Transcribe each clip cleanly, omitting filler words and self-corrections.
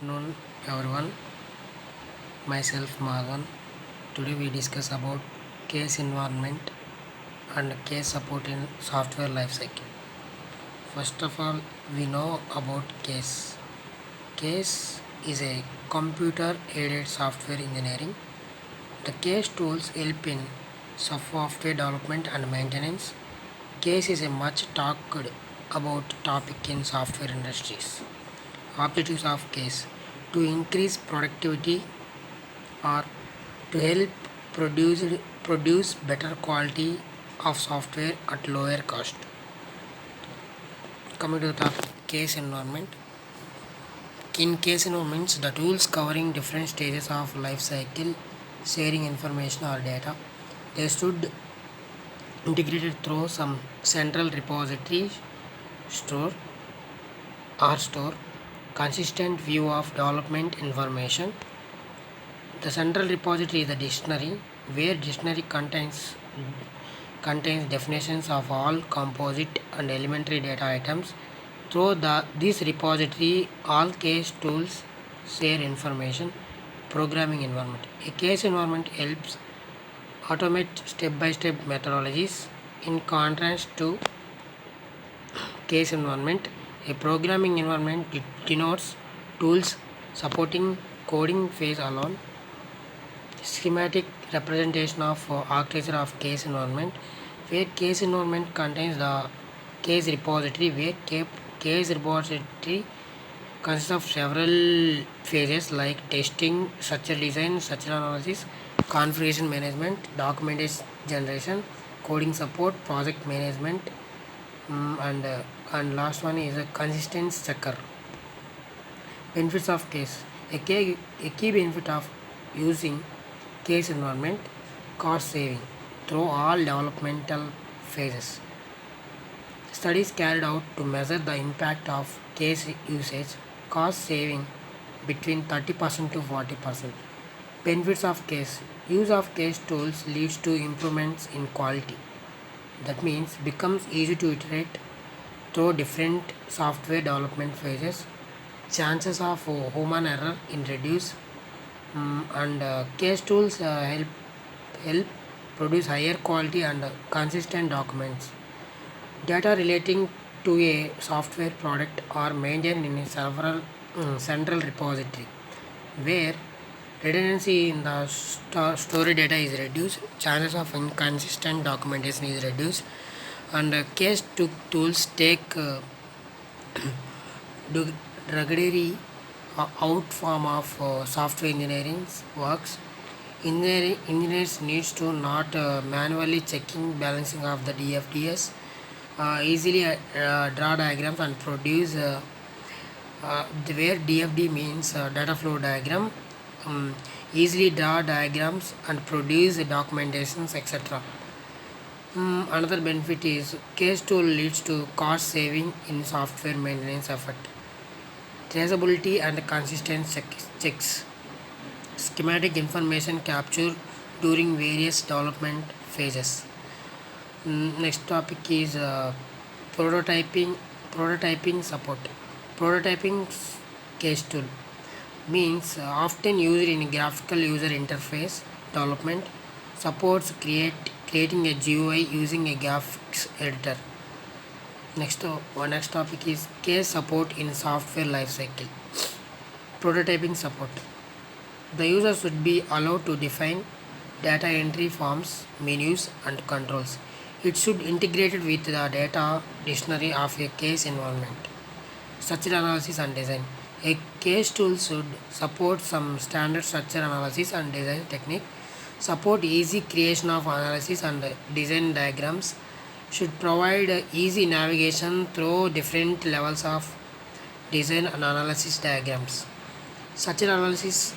afternoon, everyone. Myself Magan. Today we discuss about case environment and case support in software lifecycle. First of all, we know about case. Case is a computer-aided software engineering. The case tools help in software development and maintenance. Case is a much talked about topic in software industries. Objectives of case: to increase productivity or to help produce better quality of software at lower cost. Coming to the topic, case environment. In case environments, the tools covering different stages of life cycle, sharing information or data, they should integrated through some central repository store store consistent view of development information. The central repository is the dictionary, where dictionary contains definitions of all composite and elementary data items. Through this repository, all case tools share information. Programming environment. A case environment helps automate step-by-step methodologies. In contrast to case environment, a programming environment denotes tools supporting coding phase alone. Schematic representation of architecture of case environment, where case environment contains the case repository, where case repository consists of several phases like testing, structure design, structure analysis, configuration management, documentation generation, coding support, project management, and last one is a consistency checker. Benefits of case. A key benefit of using case environment: cost saving through all developmental phases. Studies carried out to measure the impact of case usage, cost saving between 30% to 40%. Benefits of case. Use of case tools leads to improvements in quality. That means becomes easy to iterate through different software development phases. Chances of human error in reduce, and case tools help produce higher quality and consistent documents. Data relating to a software product are maintained in a several central repository, where redundancy in the story data is reduced, chances of inconsistent documentation is reduced, and case tools take drudgery out form of software engineering works. Engineers needs to not manually checking balancing of the DFDS, easily draw diagrams and produce where DFD means data flow diagram, easily draw diagrams and produce documentations, etc. Another benefit is case tool leads to cost saving in software maintenance effort. Traceability and consistent checks. Schematic information captured during various development phases. Next topic is prototyping. Prototyping support. Prototyping case tool means often used in graphical user interface development, supports creating a GUI using a graphics editor. Next topic is case support in software lifecycle. Prototyping support. The user should be allowed to define data entry forms, menus, and controls. It should integrate with the data dictionary of a case environment. Structure analysis and design. A case tool should support some standard structure analysis and design technique, support easy creation of analysis and design diagrams, should provide easy navigation through different levels of design and analysis diagrams. Such an analysis,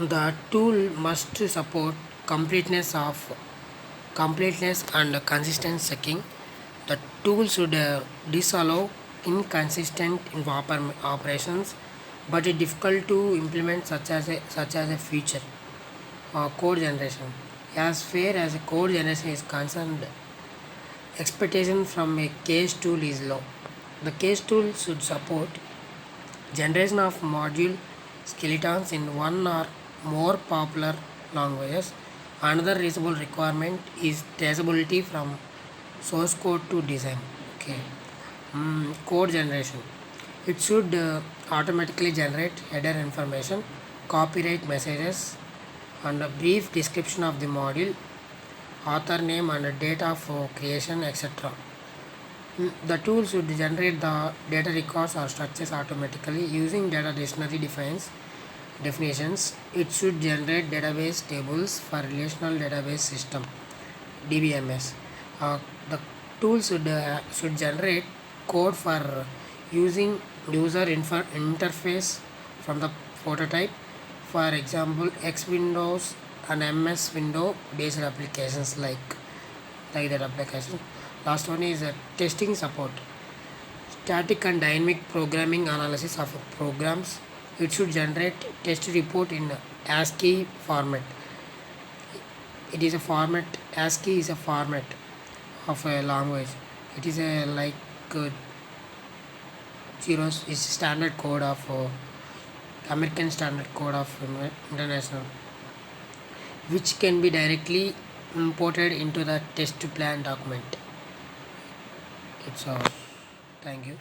the tool must support completeness and consistent checking. The tool should disallow inconsistent operations, but it's difficult to implement such as a feature. Code generation. As far as code generation is concerned, expectation from a case tool is low. The case tool should support Generation of module skeletons in one or more popular languages. Another reasonable requirement is traceability from source code to design. Okay. Code generation. It should automatically generate header information, copyright messages, and a brief description of the module, author name and date of creation, etc. The tool should generate the data records or structures automatically using data dictionary definitions. It should generate database tables for relational database system DBMS. The tool should generate code for using user interface from the prototype. For example, X Windows and MS Window based applications like that application. Last one is testing support. Static and dynamic programming analysis of programs. It should generate test report in ASCII format. It is a format. ASCII is a format of a language. It is a zeros is standard code of American standard code of international, which can be directly imported into the test plan document. It's all. Thank you.